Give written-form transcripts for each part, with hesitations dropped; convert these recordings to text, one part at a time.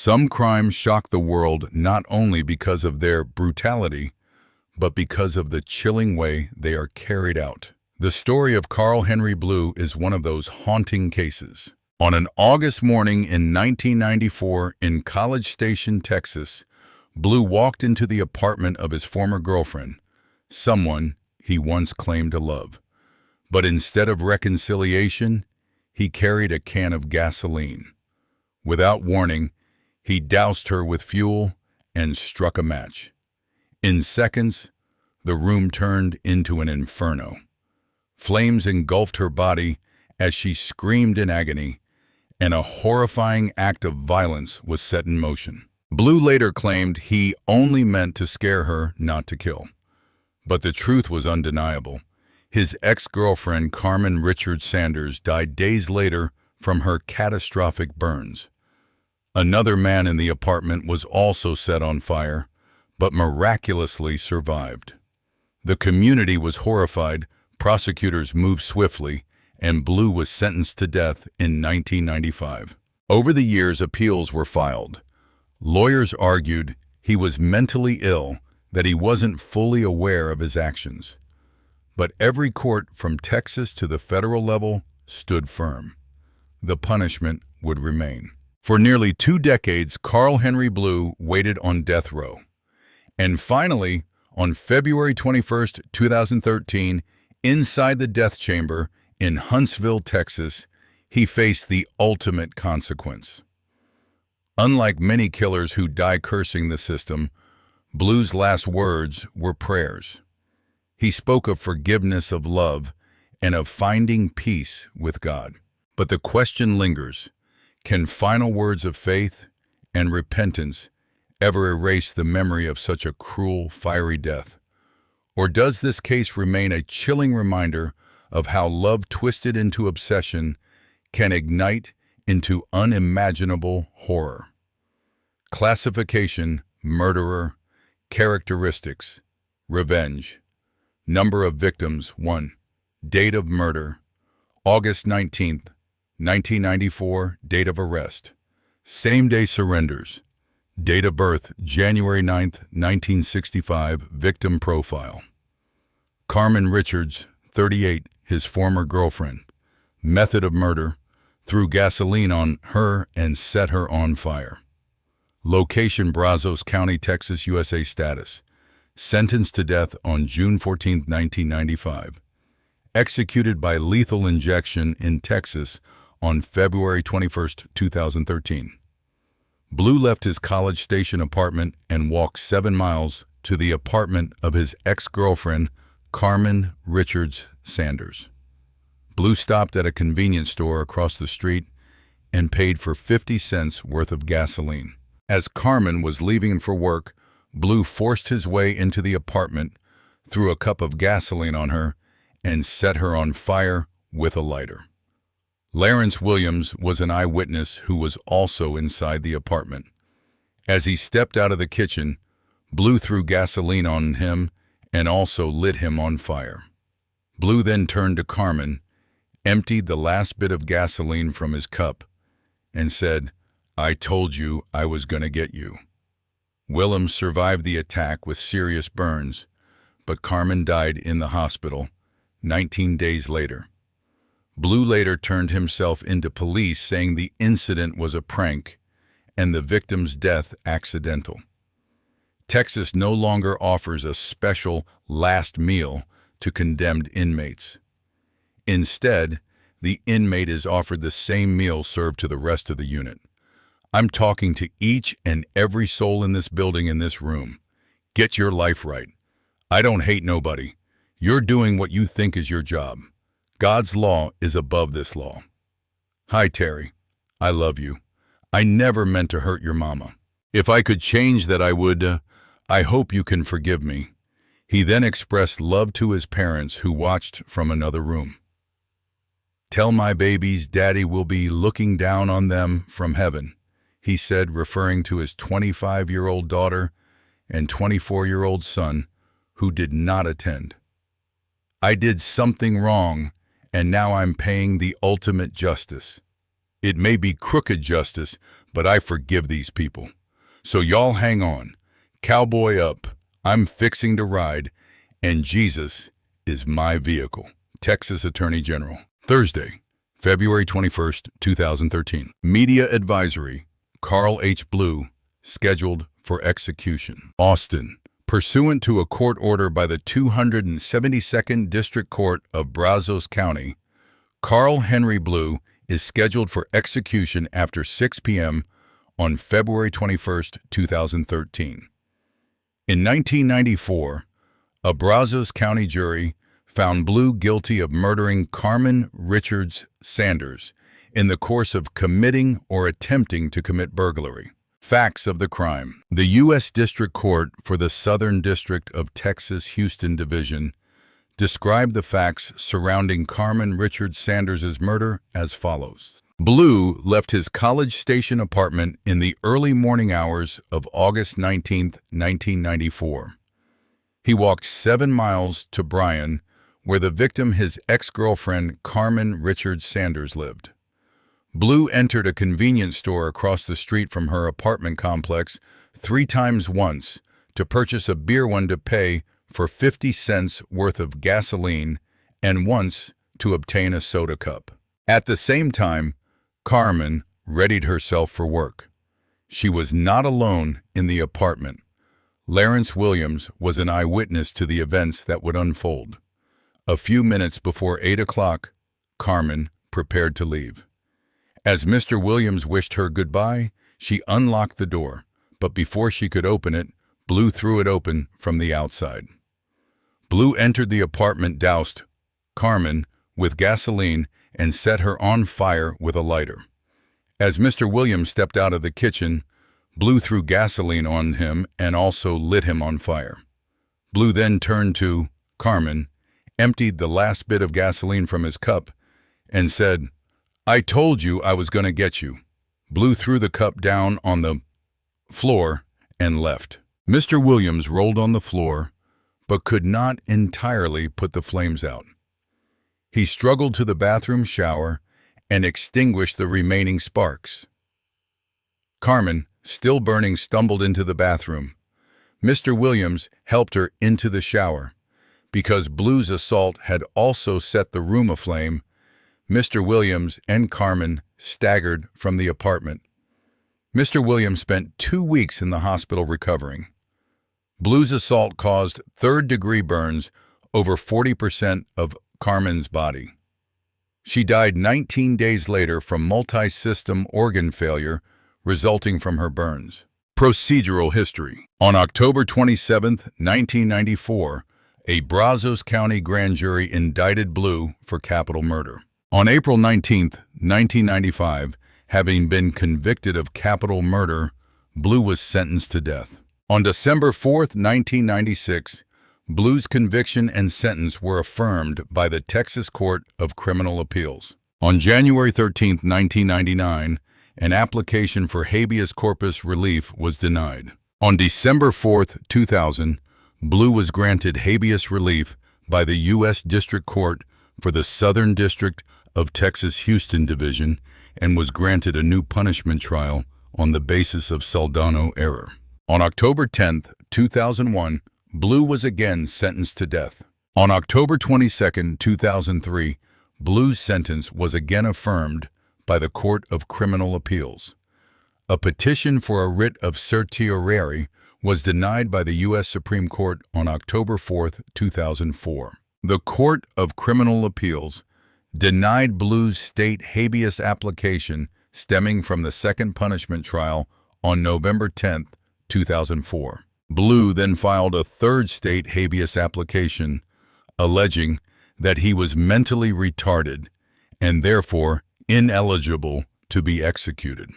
Some crimes shock the world not only because of their brutality, but because of the chilling way they are carried out. The story of Carl Henry Blue is one of those haunting cases. On an August morning in 1994 in College Station, Texas, Blue walked into the apartment of his former girlfriend, someone he once claimed to love. But instead of reconciliation, he carried a can of gasoline. Without warning, he doused her with fuel and struck a match. In seconds, the room turned into an inferno. Flames engulfed her body as she screamed in agony, and a horrifying act of violence was set in motion. Blue later claimed he only meant to scare her, not to kill. But the truth was undeniable. His ex-girlfriend, Carmen Richard Sanders, died days later from her catastrophic burns. Another man in the apartment was also set on fire, but miraculously survived. The community was horrified, prosecutors moved swiftly, and Blue was sentenced to death in 1995. Over the years, appeals were filed. Lawyers argued he was mentally ill, that he wasn't fully aware of his actions. But every court from Texas to the federal level stood firm. The punishment would remain. For nearly 2 decades, Carl Henry Blue waited on death row. And finally, on February 21, 2013, inside the death chamber in Huntsville, Texas, he faced the ultimate consequence. Unlike many killers who die cursing the system, Blue's last words were prayers. He spoke of forgiveness, of love, and of finding peace with God. But the question lingers: can final words of faith and repentance ever erase the memory of such a cruel, fiery death? Or does this case remain a chilling reminder of how love twisted into obsession can ignite into unimaginable horror? Classification: murderer. Characteristics: revenge. Number of victims: 1. Date of murder: August 19th, 1994, date of arrest. Same-day surrenders. Date of birth: January 9th, 1965, victim profile. Carmen Richards, 38, his former girlfriend. Method of murder: threw gasoline on her and set her on fire. Location: Brazos County, Texas, USA. Status: sentenced to death on June 14, 1995. Executed by lethal injection in Texas on February 21, 2013. Blue left his College Station apartment and walked 7 miles to the apartment of his ex-girlfriend, Carmen Richards Sanders. Blue stopped at a convenience store across the street and paid for 50 cents worth of gasoline. As Carmen was leaving for work, Blue forced his way into the apartment, threw a cup of gasoline on her, and set her on fire with a lighter. Lawrence Williams was an eyewitness who was also inside the apartment. As he stepped out of the kitchen, Blue threw gasoline on him and also lit him on fire. Blue then turned to Carmen, emptied the last bit of gasoline from his cup, and said, "I told you I was going to get you." Williams survived the attack with serious burns, but Carmen died in the hospital 19 days later. Blue later turned himself into police, saying the incident was a prank and the victim's death accidental. Texas no longer offers a special last meal to condemned inmates. Instead, the inmate is offered the same meal served to the rest of the unit. I'm talking to each and every soul in this building, in this room. Get your life right. I don't hate nobody. You're doing what you think is your job. God's law is above this law. Hi, Terry. I love you. I never meant to hurt your mama. If I could change that, I would. I hope you can forgive me. He then expressed love to his parents, who watched from another room. Tell my babies Daddy will be looking down on them from heaven, he said, referring to his 25-year-old daughter and 24-year-old son who did not attend. I did something wrong, and now I'm paying the ultimate justice. It may be crooked justice, but I forgive these people. So y'all hang on. Cowboy up. I'm fixing to ride, and Jesus is my vehicle. Texas Attorney General. Thursday, February 21st, 2013. Media advisory. Carl H. Blue, scheduled for execution. Austin. Pursuant to a court order by the 272nd District Court of Brazos County, Carl Henry Blue is scheduled for execution after 6 p.m. on February 21st, 2013. In 1994, a Brazos County jury found Blue guilty of murdering Carmen Richards Sanders in the course of committing or attempting to commit burglary. Facts of the crime. The U.S. District Court for the Southern District of Texas Houston Division described the facts surrounding Carmen Richards Sanders' murder as follows. Blue left his College Station apartment in the early morning hours of August 19, 1994. He walked 7 miles to Bryan, where the victim, his ex-girlfriend Carmen Richards Sanders, lived. Blue entered a convenience store across the street from her apartment complex 3 times once to purchase a beer, one to pay for 50 cents worth of gasoline, and once to obtain a soda cup. At the same time, Carmen readied herself for work. She was not alone in the apartment. Lawrence Williams was an eyewitness to the events that would unfold. A few minutes before 8 o'clock, Carmen prepared to leave. As Mr. Williams wished her goodbye, she unlocked the door, but before she could open it, Blue threw it open from the outside. Blue entered the apartment, doused Carmen with gasoline, and set her on fire with a lighter. As Mr. Williams stepped out of the kitchen, Blue threw gasoline on him and also lit him on fire. Blue then turned to Carmen, emptied the last bit of gasoline from his cup, and said, "I told you I was going to get you." Blue threw the cup down on the floor and left. Mr. Williams rolled on the floor, but could not entirely put the flames out. He struggled to the bathroom shower and extinguished the remaining sparks. Carmen, still burning, stumbled into the bathroom. Mr. Williams helped her into the shower. Because Blue's assault had also set the room aflame, Mr. Williams and Carmen staggered from the apartment. Mr. Williams spent 2 weeks in the hospital recovering. Blue's assault caused third-degree burns over 40% of Carmen's body. She died 19 days later from multi-system organ failure resulting from her burns. Procedural history. On October 27, 1994, a Brazos County grand jury indicted Blue for capital murder. On April 19, 1995, having been convicted of capital murder, Blue was sentenced to death. On December 4, 1996, Blue's conviction and sentence were affirmed by the Texas Court of Criminal Appeals. On January 13, 1999, an application for habeas corpus relief was denied. On December 4, 2000, Blue was granted habeas relief by the U.S. District Court for the Southern District of Texas Houston Division and was granted a new punishment trial on the basis of Saldano error. On October 10, 2001, Blue was again sentenced to death. On October 22, 2003, Blue's sentence was again affirmed by the Court of Criminal Appeals. A petition for a writ of certiorari was denied by the U.S. Supreme Court on October 4, 2004. The Court of Criminal Appeals denied Blue's state habeas application stemming from the second punishment trial on November 10, 2004. Blue then filed a third state habeas application alleging that he was mentally retarded and therefore ineligible to be executed.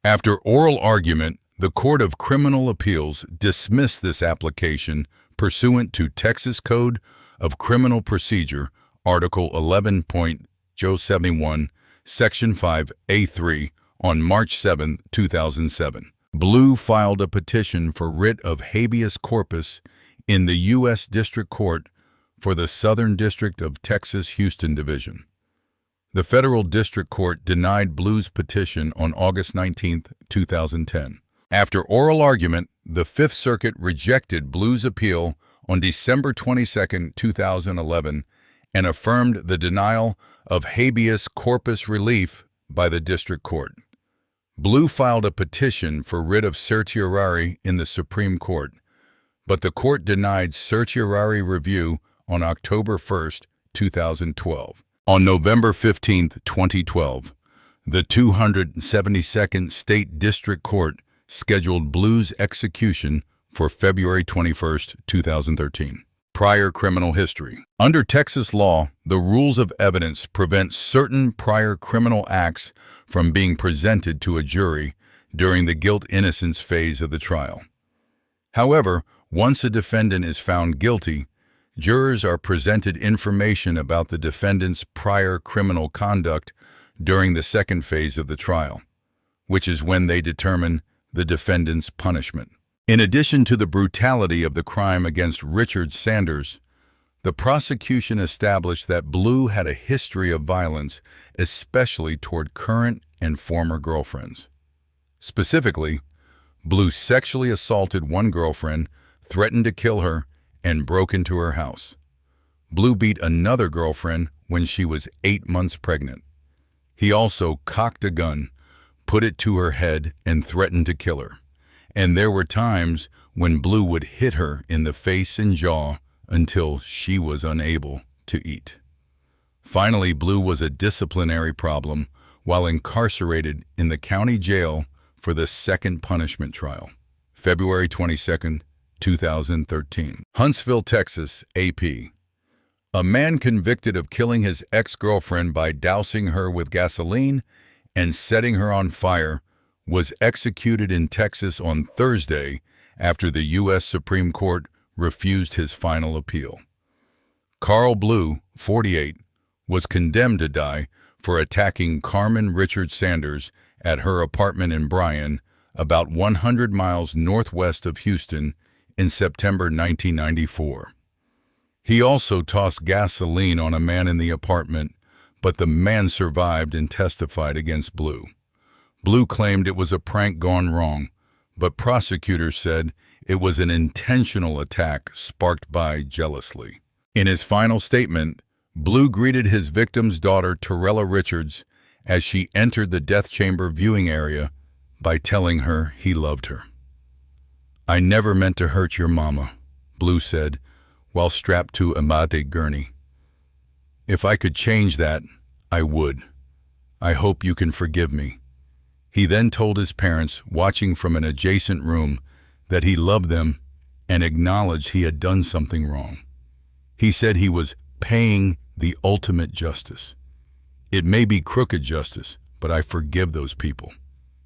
After oral argument, the Court of Criminal Appeals dismissed this application pursuant to Texas Code of Criminal Procedure, Article 11.071, Section 5A3, on March 7, 2007. Blue filed a petition for writ of habeas corpus in the U.S. District Court for the Southern District of Texas Houston Division. The federal district court denied Blue's petition on August 19, 2010. After oral argument, the Fifth Circuit rejected Blue's appeal on December 22, 2011, and affirmed the denial of habeas corpus relief by the district court. Blue filed a petition for writ of certiorari in the Supreme Court, but the court denied certiorari review on October 1, 2012. On November 15, 2012, the 272nd State District Court scheduled Blue's execution for February 21, 2013. Prior criminal history. Under Texas law, the rules of evidence prevent certain prior criminal acts from being presented to a jury during the guilt-innocence phase of the trial. However, once a defendant is found guilty, jurors are presented information about the defendant's prior criminal conduct during the second phase of the trial, which is when they determine the defendant's punishment. In addition to the brutality of the crime against Richard Sanders, the prosecution established that Blue had a history of violence, especially toward current and former girlfriends. Specifically, Blue sexually assaulted one girlfriend, threatened to kill her, and broke into her house. Blue beat another girlfriend when she was 8 months pregnant. He also cocked a gun, put it to her head, and threatened to kill her. And there were times when Blue would hit her in the face and jaw until she was unable to eat. Finally, Blue was a disciplinary problem while incarcerated in the county jail for the second punishment trial, February 22, 2013. Huntsville, Texas, AP. A man convicted of killing his ex-girlfriend by dousing her with gasoline and setting her on fire was executed in Texas on Thursday after the U.S. Supreme Court refused his final appeal. Carl Blue, 48, was condemned to die for attacking Carmen Richard Sanders at her apartment in Bryan, about 100 miles northwest of Houston, in September 1994. He also tossed gasoline on a man in the apartment, but the man survived and testified against Blue. Blue claimed it was a prank gone wrong, but prosecutors said it was an intentional attack sparked by jealousy. In his final statement, Blue greeted his victim's daughter, Torella Richards, as she entered the death chamber viewing area by telling her he loved her. "I never meant to hurt your mama," Blue said, while strapped to a mate gurney. "If I could change that, I would. I hope you can forgive me." He then told his parents, watching from an adjacent room, that he loved them and acknowledged he had done something wrong. He said he was paying the ultimate justice. "It may be crooked justice, but I forgive those people."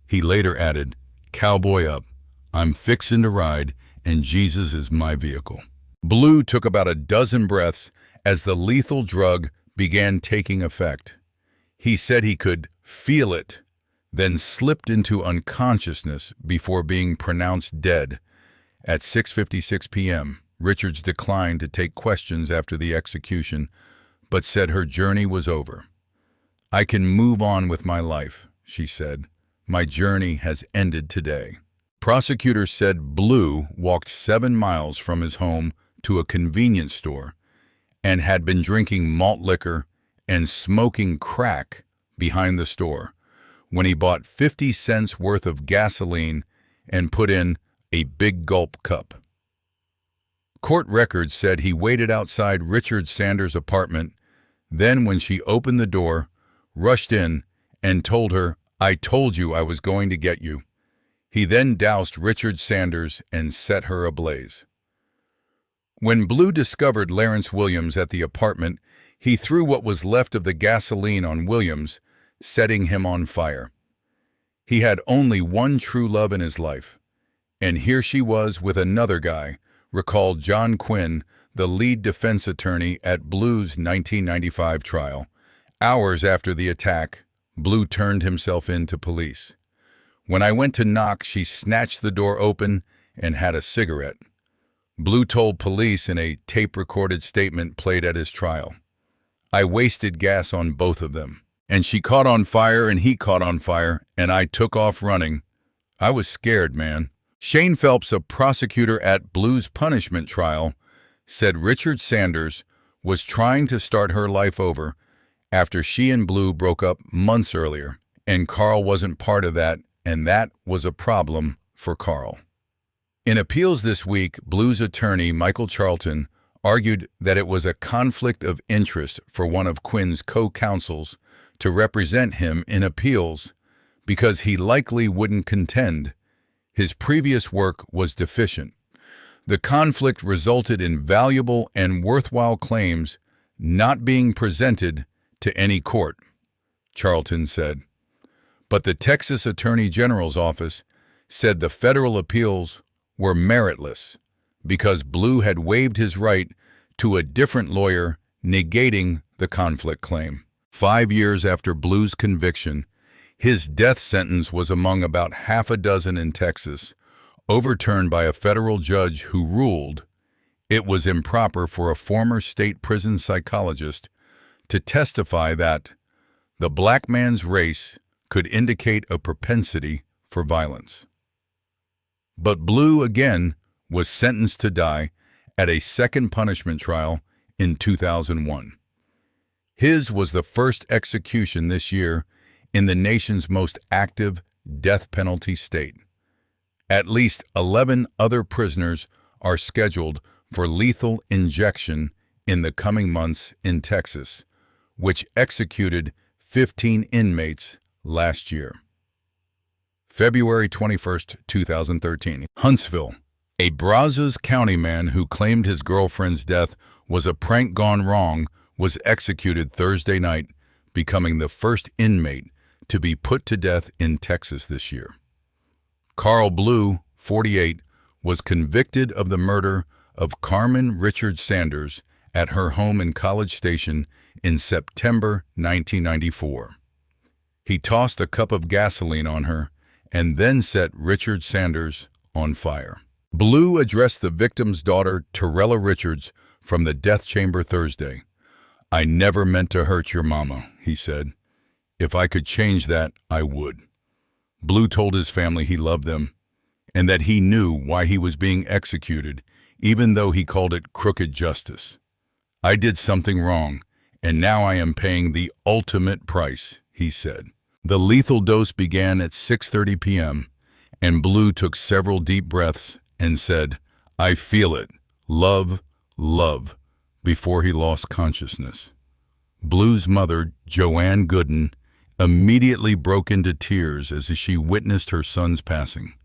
He later added, "Cowboy up. I'm fixin' to ride, and Jesus is my vehicle." Blue took about a dozen breaths as the lethal drug began taking effect. He said he could feel it, then slipped into unconsciousness before being pronounced dead. At 6:56 p.m., Richards declined to take questions after the execution, but said her journey was over. "I can move on with my life," she said. "My journey has ended today." Prosecutors said Blue walked 7 miles from his home to a convenience store and had been drinking malt liquor and smoking crack behind the store when he bought 50 cents worth of gasoline and put in a big gulp cup. Court records said he waited outside Richard Sanders' apartment, then when she opened the door, rushed in and told her, "I told you I was going to get you." He then doused Richard Sanders and set her ablaze. When Blue discovered Lawrence Williams at the apartment, he threw what was left of the gasoline on Williams, setting him on fire. He had only one true love in his life, and here she was with another guy, recalled John Quinn, the lead defense attorney at Blue's 1995 trial. Hours after the attack, Blue turned himself in to police. "When I went to knock, she snatched the door open and had a cigarette." Blue told police in a tape-recorded statement played at his trial. "I wasted gas on both of them, And she caught on fire and he caught on fire, and I took off running. I was scared, man. Shane Phelps, a prosecutor at Blue's punishment trial, said Richard Sanders was trying to start her life over after she and Blue broke up months earlier, and Carl wasn't part of that, and that was a problem for Carl. In appeals this week, Blue's attorney, Michael Charlton, argued that it was a conflict of interest for one of Quinn's co-counsels to represent him in appeals because he likely wouldn't contend. His previous work was deficient. The conflict resulted in valuable and worthwhile claims not being presented to any court, Charlton said. But the Texas Attorney General's office said the federal appeals were meritless because Blue had waived his right to a different lawyer, negating the conflict claim. 5 years after Blue's conviction, his death sentence was among about half a dozen in Texas, overturned by a federal judge who ruled it was improper for a former state prison psychologist to testify that the black man's race could indicate a propensity for violence. But Blue again was sentenced to die at a second punishment trial in 2001. His was the first execution this year in the nation's most active death penalty state. At least 11 other prisoners are scheduled for lethal injection in the coming months in Texas, which executed 15 inmates last year. February 21, 2013. Huntsville. A Brazos County man who claimed his girlfriend's death was a prank gone wrong was executed Thursday night, becoming the first inmate to be put to death in Texas this year. Carl Blue, 48, was convicted of the murder of Carmen Richard Sanders at her home in College Station in September 1994. He tossed a cup of gasoline on her and then set Richard Sanders on fire. Blue addressed the victim's daughter, Torella Richards, from the death chamber Thursday. "I never meant to hurt your mama," he said. "If I could change that, I would." Blue told his family he loved them and that he knew why he was being executed, even though he called it crooked justice. "I did something wrong, and now I am paying the ultimate price," he said. The lethal dose began at 6:30 p.m., and Blue took several deep breaths and said, "I feel it, love, love," before he lost consciousness. Blue's mother, Joanne Gooden, immediately broke into tears as she witnessed her son's passing.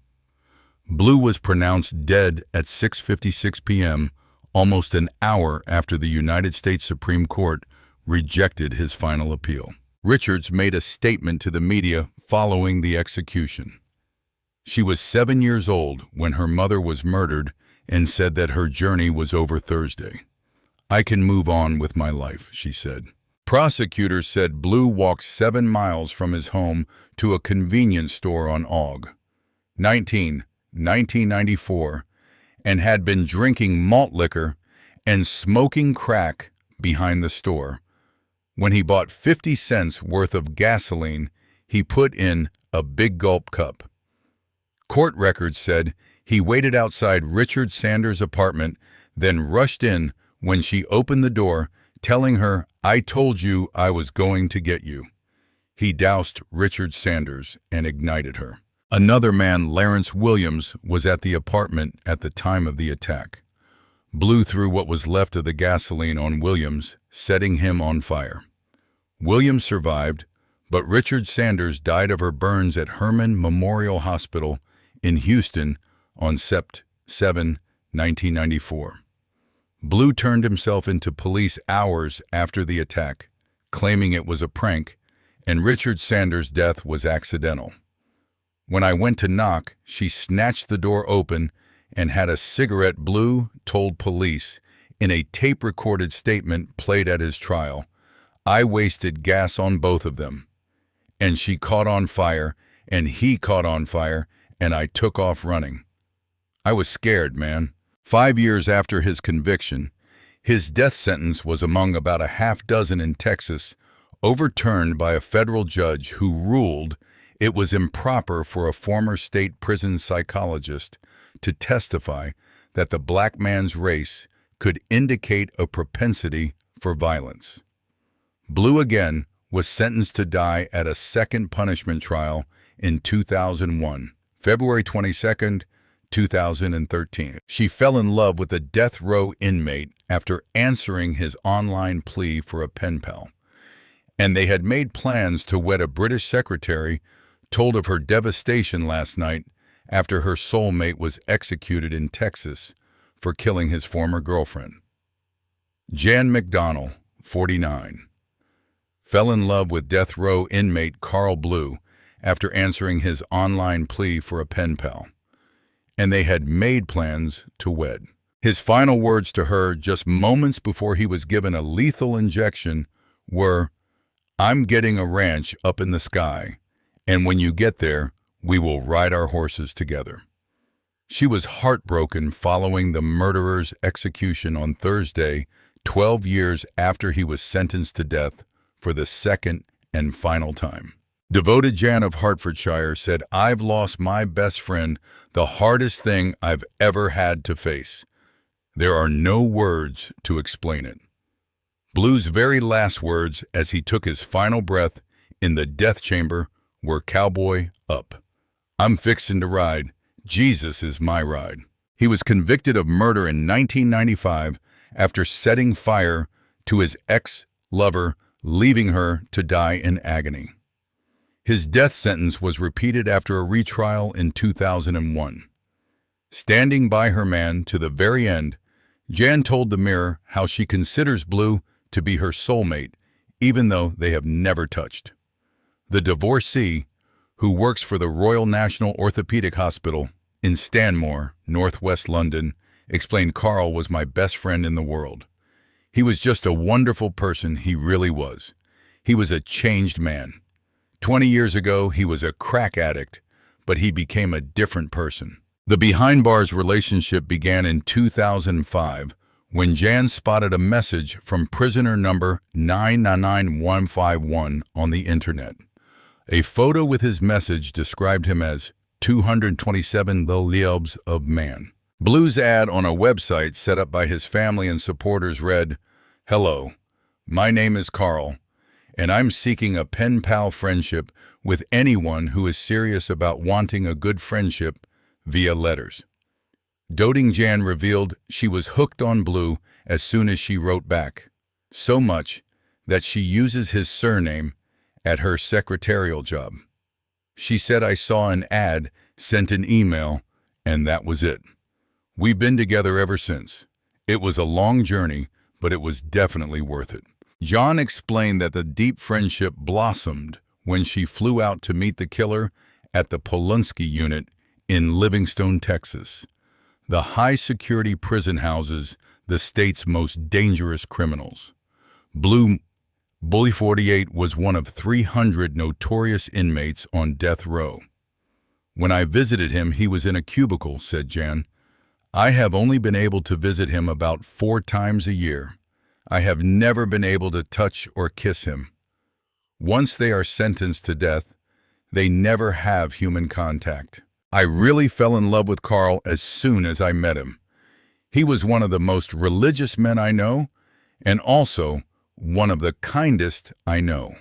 Blue was pronounced dead at 6:56 p.m., almost an hour after the United States Supreme Court rejected his final appeal. Richards made a statement to the media following the execution. She was 7 years old when her mother was murdered and said that her journey was over Thursday. "I can move on with my life," she said. Prosecutors said Blue walked 7 miles from his home to a convenience store on Aug. 1994, and had been drinking malt liquor and smoking crack behind the store. When he bought 50 cents worth of gasoline, he put in a big gulp cup. Court records said he waited outside Richard Sanders' apartment, then rushed in when she opened the door, telling her, "I told you I was going to get you." He doused Richard Sanders and ignited her. Another man, Lawrence Williams, was at the apartment at the time of the attack. Blue threw what was left of the gasoline on Williams, setting him on fire. Williams survived, but Richard Sanders died of her burns at Herman Memorial Hospital in Houston on Sept. 7, 1994. Blue turned himself into police hours after the attack, claiming it was a prank, and Richard Sanders' death was accidental. "When I went to knock, she snatched the door open and had a cigarette," Blue told police in a tape-recorded statement played at his trial. "I wasted gas on both of them. And she caught on fire, and he caught on fire, and I took off running. I was scared, man." 5 years after his conviction, his death sentence was among about a half dozen in Texas, overturned by a federal judge who ruled it was improper for a former state prison psychologist to testify that the black man's race could indicate a propensity for violence. Blue again was sentenced to die at a second punishment trial in 2001, February 22, 2013. She fell in love with a death row inmate after answering his online plea for a pen pal, and they had made plans to wed. A British secretary told of her devastation last night after her soulmate was executed in Texas for killing his former girlfriend. Jan McDonnell, 49, fell in love with death row inmate Carl Blue after answering his online plea for a pen pal, and they had made plans to wed. His final words to her just moments before he was given a lethal injection were, "I'm getting a ranch up in the sky, and when you get there, we will ride our horses together." She was heartbroken following the murderer's execution on Thursday, 12 years after he was sentenced to death for the second and final time. Devoted Jan of Hertfordshire said, "I've lost my best friend, the hardest thing I've ever had to face. There are no words to explain it." Blue's very last words as he took his final breath in the death chamber were, "Cowboy up. I'm fixin' to ride. Jesus is my ride." He was convicted of murder in 1995 after setting fire to his ex-lover, leaving her to die in agony. His death sentence was repeated after a retrial in 2001. Standing by her man to the very end, Jan told the Mirror how she considers Blue to be her soulmate, even though they have never touched. The divorcee, who works for the Royal National Orthopaedic Hospital in Stanmore, northwest London, explained, "Carl was my best friend in the world. He was just a wonderful person, he really was. He was a changed man. 20 years ago, he was a crack addict, but he became a different person." The behind-bars relationship began in 2005 when Jan spotted a message from prisoner number 999151 on the internet. A photo with his message described him as 227 the liobs of man. Blue's ad on a website set up by his family and supporters read, "Hello, my name is Carl, and I'm seeking a pen pal friendship with anyone who is serious about wanting a good friendship via letters." Doting Jan revealed she was hooked on Blue as soon as she wrote back, so much that she uses his surname at her secretarial job. She said, "I saw an ad, sent an email, and that was it. We've been together ever since. It was a long journey, but it was definitely worth it." John explained that the deep friendship blossomed when she flew out to meet the killer at the Polunsky unit in Livingstone, Texas. The high-security prison houses the state's most dangerous criminals. Bully 48 was one of 300 notorious inmates on death row. "When I visited him, he was in a cubicle," said Jan. "I have only been able to visit him about 4 times a year. I have never been able to touch or kiss him. Once they are sentenced to death, they never have human contact. I really fell in love with Carl as soon as I met him. He was one of the most religious men I know, and also one of the kindest I know.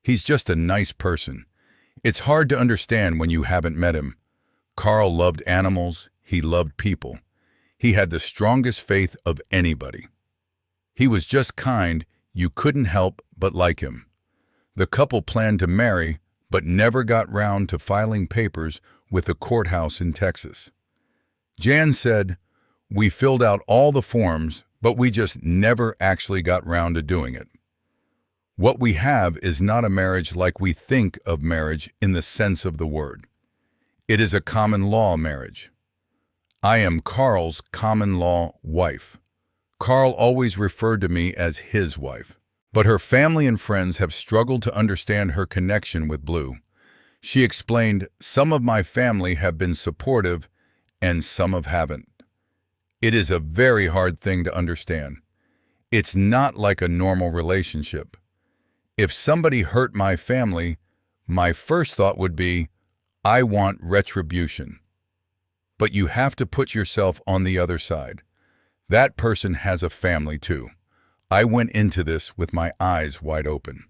He's just a nice person. It's hard to understand when you haven't met him. Carl loved animals, he loved people. He had the strongest faith of anybody. He was just kind, you couldn't help but like him. The couple planned to marry, but never got round to filing papers with the courthouse in Texas." Jan said, "We filled out all the forms, but we just never actually got round to doing it. What we have is not a marriage like we think of marriage in the sense of the word. It is a common law marriage. I am Carl's common law wife. Carl always referred to me as his wife." But her family and friends have struggled to understand her connection with Blue. She explained, "Some of my family have been supportive and some haven't. It is a very hard thing to understand. It's not like a normal relationship. If somebody hurt my family, my first thought would be, I want retribution. But you have to put yourself on the other side. That person has a family too. I went into this with my eyes wide open.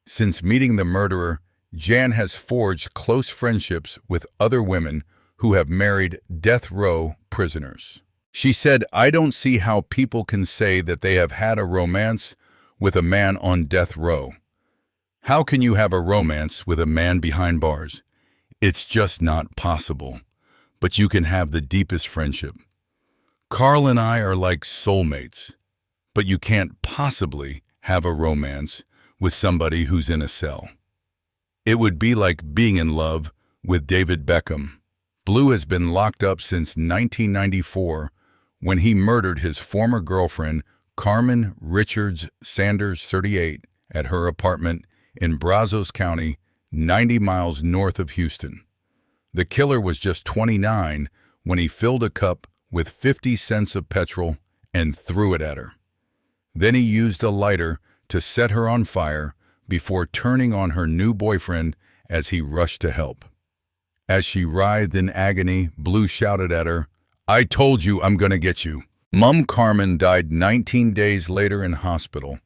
Since meeting the murderer, Jan has forged close friendships with other women who have married death row prisoners. She said, I don't see how people can say that they have had a romance with a man on death row. How can you have a romance with a man behind bars? It's just not possible. But you can have the deepest friendship. Carl and I are like soulmates, but you can't possibly have a romance with somebody who's in a cell. It would be like being in love with David Beckham. Blue has been locked up since 1994 when he murdered his former girlfriend, Carmen Richards Sanders, 38, at her apartment in Brazos County, 90 miles north of Houston. The killer was just 29 when he filled a cup with 50 cents of petrol and threw it at her. Then he used a lighter to set her on fire before turning on her new boyfriend as he rushed to help. As she writhed in agony, Blue shouted at her, I told you I'm gonna get you. Mom Carmen died 19 days later in hospital.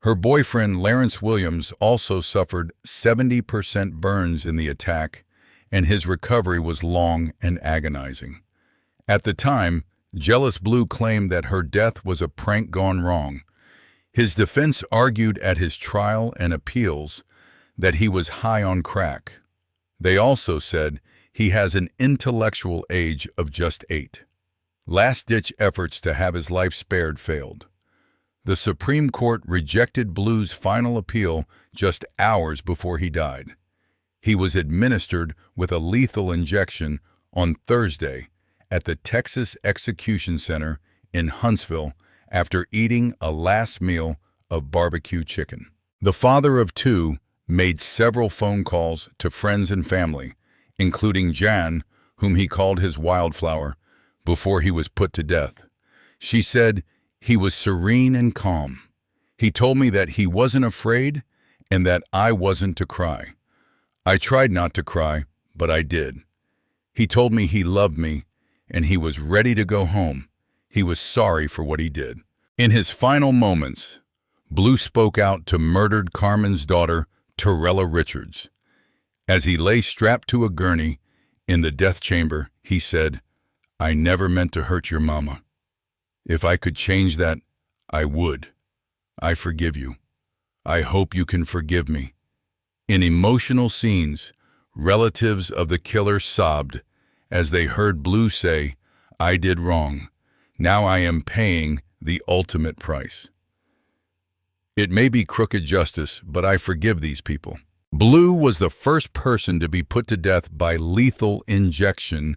Her boyfriend, Lawrence Williams, also suffered 70% burns in the attack, and his recovery was long and agonizing. At the time, jealous Blue claimed that her death was a prank gone wrong. His defense argued at his trial and appeals that he was high on crack. They also said he has an intellectual age of just 8. Last-ditch efforts to have his life spared failed. The Supreme Court rejected Blue's final appeal just hours before he died. He was administered with a lethal injection on Thursday at the Texas Execution Center in Huntsville after eating a last meal of barbecue chicken. The father of 2 made several phone calls to friends and family, including Jan, whom he called his wildflower, before he was put to death. She said, he was serene and calm. He told me that he wasn't afraid and that I wasn't to cry. I tried not to cry, but I did. He told me he loved me and he was ready to go home. He was sorry for what he did. In his final moments, Blue spoke out to murdered Carmen's daughter, Torella Richards. As he lay strapped to a gurney in the death chamber, he said, I never meant to hurt your mama. If I could change that, I would. I forgive you. I hope you can forgive me. In emotional scenes, relatives of the killer sobbed as they heard Blue say, I did wrong. Now I am paying the ultimate price. It may be crooked justice, but I forgive these people. Blue was the first person to be put to death by lethal injection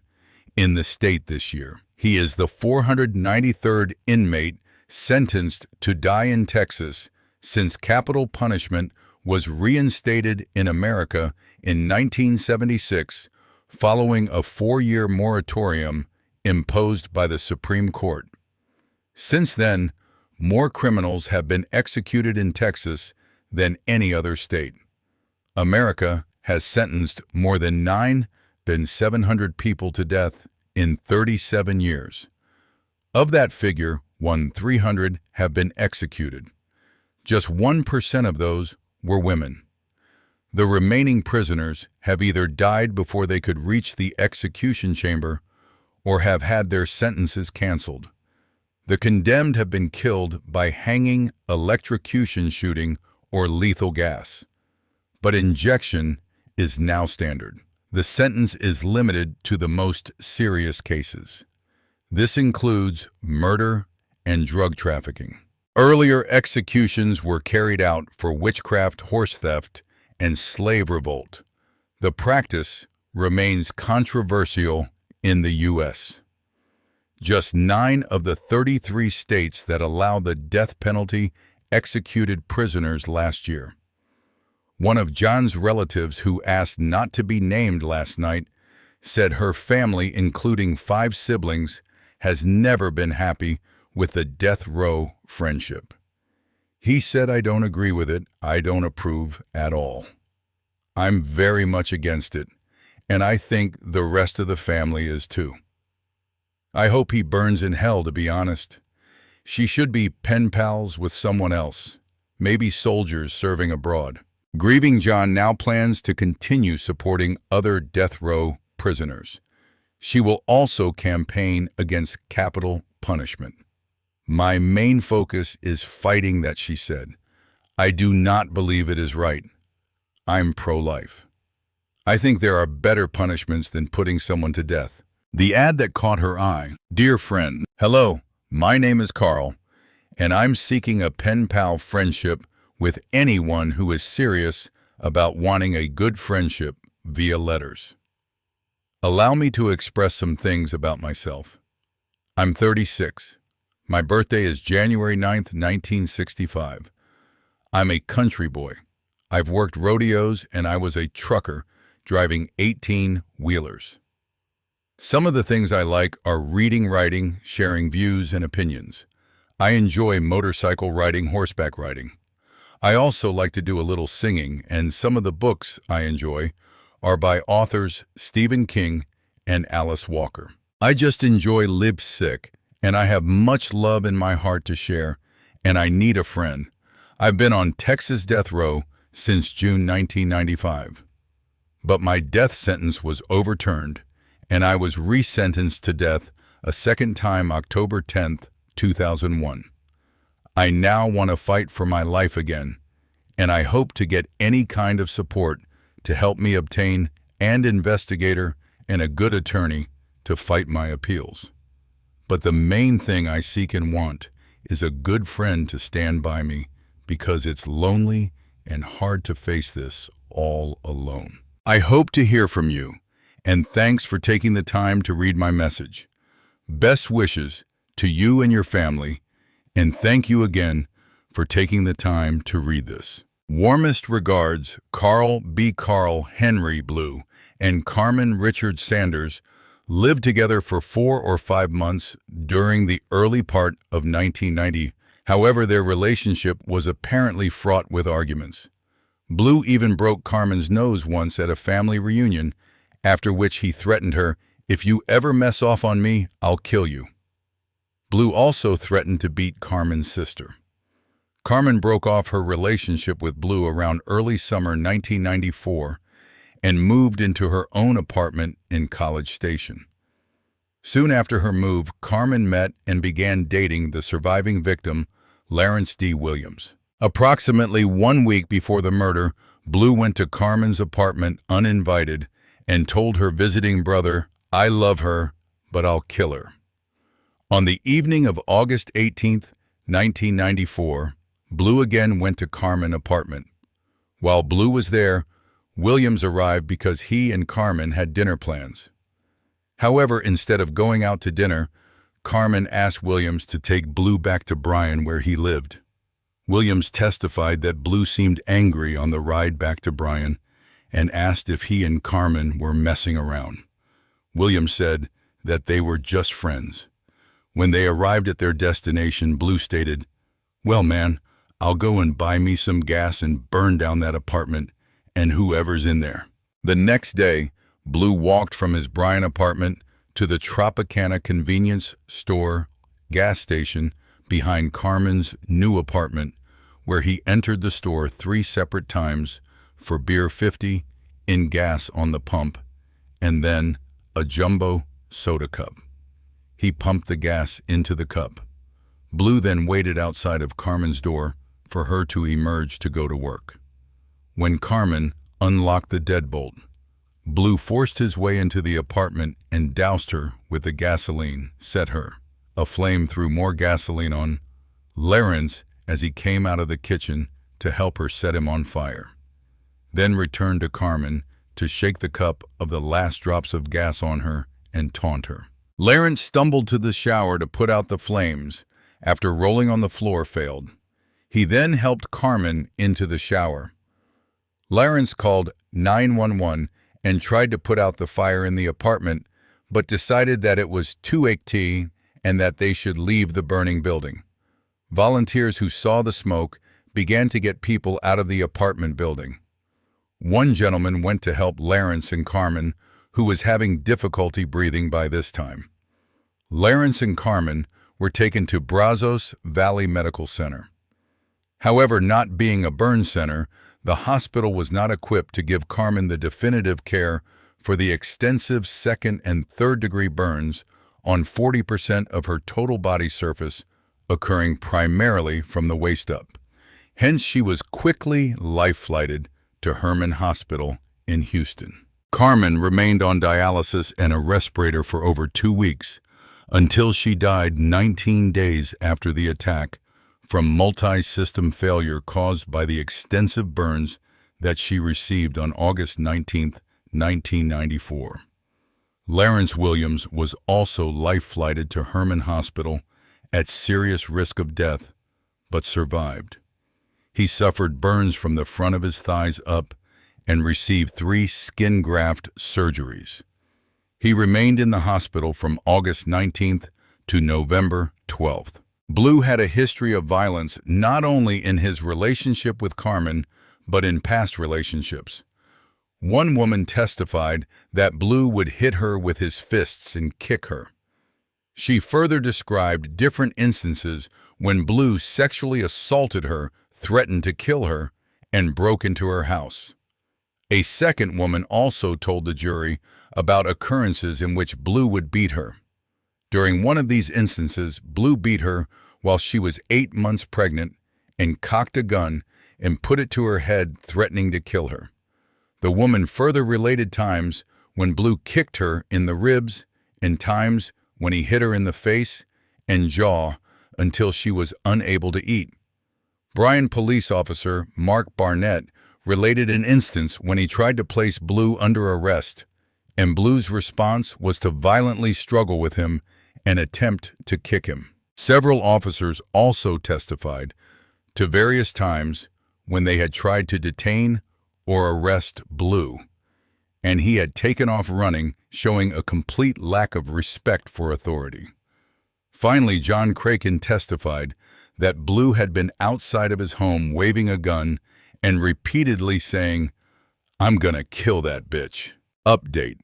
in the state this year. He is the 493rd inmate sentenced to die in Texas since capital punishment was reinstated in America in 1976 following a 4-year moratorium imposed by the Supreme Court. Since then, more criminals have been executed in Texas than any other state. America has sentenced more than 9,700 people to death in 37 years. Of that figure, 1,300 have been executed. Just 1% of those were women. The remaining prisoners have either died before they could reach the execution chamber or have had their sentences canceled. The condemned have been killed by hanging, electrocution shooting, or lethal gas. But injection is now standard. The sentence is limited to the most serious cases. This includes murder and drug trafficking. Earlier executions were carried out for witchcraft, horse theft, and slave revolt. The practice remains controversial in the U.S. Just 9 of the 33 states that allow the death penalty executed prisoners last year. One of John's relatives, who asked not to be named last night, said her family, including 5 siblings, has never been happy with the death row friendship. He said, I don't agree with it. I don't approve at all. I'm very much against it, and I think the rest of the family is too. I hope he burns in hell, to be honest. She should be pen pals with someone else, maybe soldiers serving abroad. Grieving John now plans to continue supporting other death row prisoners. She will also campaign against capital punishment. My main focus is fighting that, she said. I do not believe it is right. I'm pro-life. I think there are better punishments than putting someone to death. The ad that caught her eye. Dear friend, hello, my name is Carl, and I'm seeking a pen pal friendship with anyone who is serious about wanting a good friendship via letters. Allow me to express some things about myself. I'm 36. My birthday is January 9th, 1965. I'm a country boy. I've worked rodeos and I was a trucker driving 18-wheelers. Some of the things I like are reading, writing, sharing views and opinions. I enjoy motorcycle riding, horseback riding. I also like to do a little singing, and some of the books I enjoy are by authors Stephen King and Alice Walker. I just enjoy live sick, and I have much love in my heart to share, and I need a friend. I've been on Texas death row since June 1995. But my death sentence was overturned, and I was resentenced to death a second time October 10th, 2001. I now want to fight for my life again, and I hope to get any kind of support to help me obtain an investigator and a good attorney to fight my appeals. But the main thing I seek and want is a good friend to stand by me, because it's lonely and hard to face this all alone. I hope to hear from you, and thanks for taking the time to read my message. Best wishes to you and your family, and thank you again for taking the time to read this. Warmest regards, Carl B. Carl Henry Blue and Carmen Richard Sanders lived together for 4 or 5 months during the early part of 1990. However, their relationship was apparently fraught with arguments. Blue even broke Carmen's nose once at a family reunion, after which he threatened her, "If you ever mess off on me, I'll kill you." Blue also threatened to beat Carmen's sister. Carmen broke off her relationship with Blue around early summer 1994 and moved into her own apartment in College Station. Soon after her move, Carmen met and began dating the surviving victim, Lawrence D. Williams. Approximately 1 week before the murder, Blue went to Carmen's apartment uninvited and told her visiting brother, "I love her, but I'll kill her." On the evening of August 18th, 1994, Blue again went to Carmen's apartment. While Blue was there, Williams arrived because he and Carmen had dinner plans. However, instead of going out to dinner, Carmen asked Williams to take Blue back to Bryan, where he lived. Williams testified that Blue seemed angry on the ride back to Bryan and asked if he and Carmen were messing around. Williams said that they were just friends. When they arrived at their destination, Blue stated, "Well, man, I'll go and buy me some gas and burn down that apartment and whoever's in there." The next day, Blue walked from his Bryan apartment to the Tropicana convenience store gas station behind Carmen's new apartment, where he entered the store 3 separate times for beer 50 in gas on the pump, and then a jumbo soda cup. He pumped the gas into the cup. Blue then waited outside of Carmen's door for her to emerge to go to work. When Carmen unlocked the deadbolt, Blue forced his way into the apartment and doused her with the gasoline, set her aflame, threw more gasoline on Lawrence as he came out of the kitchen to help her set him on fire, then returned to Carmen to shake the cup of the last drops of gas on her and taunt her. Lawrence stumbled to the shower to put out the flames after rolling on the floor failed. He then helped Carmen into the shower. Lawrence called 911 and tried to put out the fire in the apartment, but decided that it was too active and that they should leave the burning building. Volunteers who saw the smoke began to get people out of the apartment building. One gentleman went to help Lawrence and Carmen, who was having difficulty breathing by this time. Lawrence and Carmen were taken to Brazos Valley Medical Center. However, not being a burn center, the hospital was not equipped to give Carmen the definitive care for the extensive second and third-degree burns on 40% of her total body surface, occurring primarily from the waist up. Hence, she was quickly life-flighted to Herman Hospital in Houston. Carmen remained on dialysis and a respirator for over 2 weeks, until she died 19 days after the attack from multi-system failure caused by the extensive burns that she received on August 19, 1994. Lawrence Williams was also life-flighted to Herman Hospital at serious risk of death, but survived. He suffered burns from the front of his thighs up and received 3 skin graft surgeries. He remained in the hospital from August 19th to November 12th. Blue had a history of violence not only in his relationship with Carmen, but in past relationships. One woman testified that Blue would hit her with his fists and kick her. She further described different instances when Blue sexually assaulted her, threatened to kill her, and broke into her house. A second woman also told the jury about occurrences in which Blue would beat her. During one of these instances, Blue beat her while she was 8 months pregnant and cocked a gun and put it to her head, threatening to kill her. The woman further related times when Blue kicked her in the ribs and times when he hit her in the face and jaw until she was unable to eat. Bryan police officer Mark Barnett related an instance when he tried to place Blue under arrest, and Blue's response was to violently struggle with him and attempt to kick him. Several officers also testified to various times when they had tried to detain or arrest Blue, and he had taken off running, showing a complete lack of respect for authority. Finally, John Kraken testified that Blue had been outside of his home waving a gun and repeatedly saying, "I'm gonna kill that bitch." Update.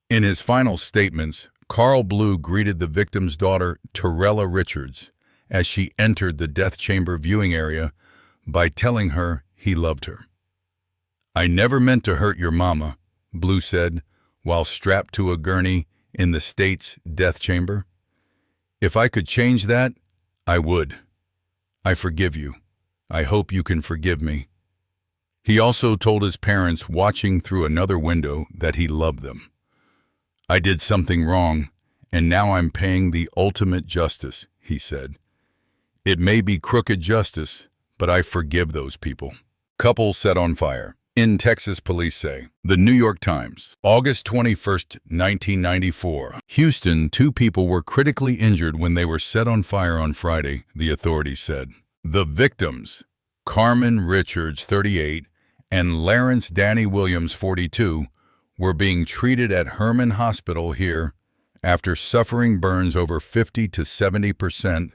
In his final statements, Carl Blue greeted the victim's daughter, Torella Richards, as she entered the death chamber viewing area by telling her he loved her. "I never meant to hurt your mama," Blue said, while strapped to a gurney in the state's death chamber. "If I could change that, I would. I forgive you. I hope you can forgive me." He also told his parents watching through another window that he loved them. "I did something wrong, and now I'm paying the ultimate justice," he said. "It may be crooked justice, but I forgive those people." Couple set on fire. In Texas, police say. The New York Times, August 21, 1994. Houston, 2 people were critically injured when they were set on fire on Friday, the authorities said. The victims, Carmen Richards, 38, and Lawrence Danny Williams, 42, were being treated at Herman Hospital here after suffering burns over 50 to 70%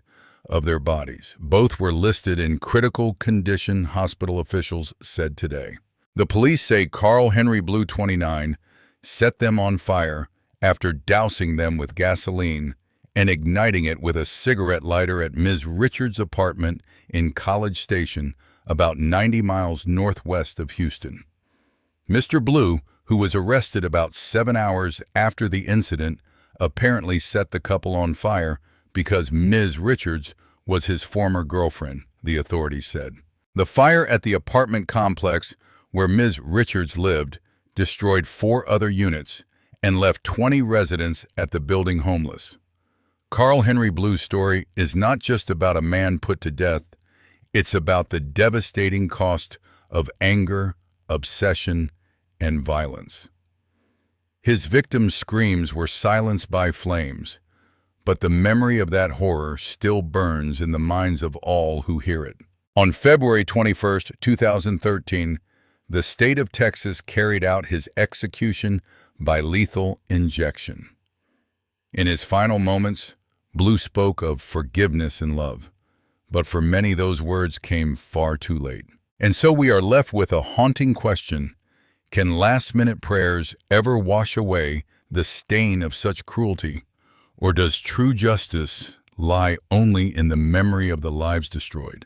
of their bodies. Both were listed in critical condition, hospital officials said today. The police say Carl Henry Blue, 29, set them on fire after dousing them with gasoline and igniting it with a cigarette lighter at Ms. Richards' apartment in College Station, about 90 miles northwest of Houston. Mr. Blue, who was arrested about 7 hours after the incident, apparently set the couple on fire because Ms. Richards was his former girlfriend, the authorities said. The fire at the apartment complex where Ms. Richards lived destroyed 4 other units and left 20 residents at the building homeless. Carl Henry Blue's story is not just about a man put to death, it's about the devastating cost of anger, obsession, and violence. His victims' screams were silenced by flames, but the memory of that horror still burns in the minds of all who hear it. On February 21, 2013, the state of Texas carried out his execution by lethal injection. In his final moments, Blue spoke of forgiveness and love, But for many, those words came far too late. And so we are left with a haunting question. Can last-minute prayers ever wash away the stain of such cruelty? Or does true justice lie only in the memory of the lives destroyed?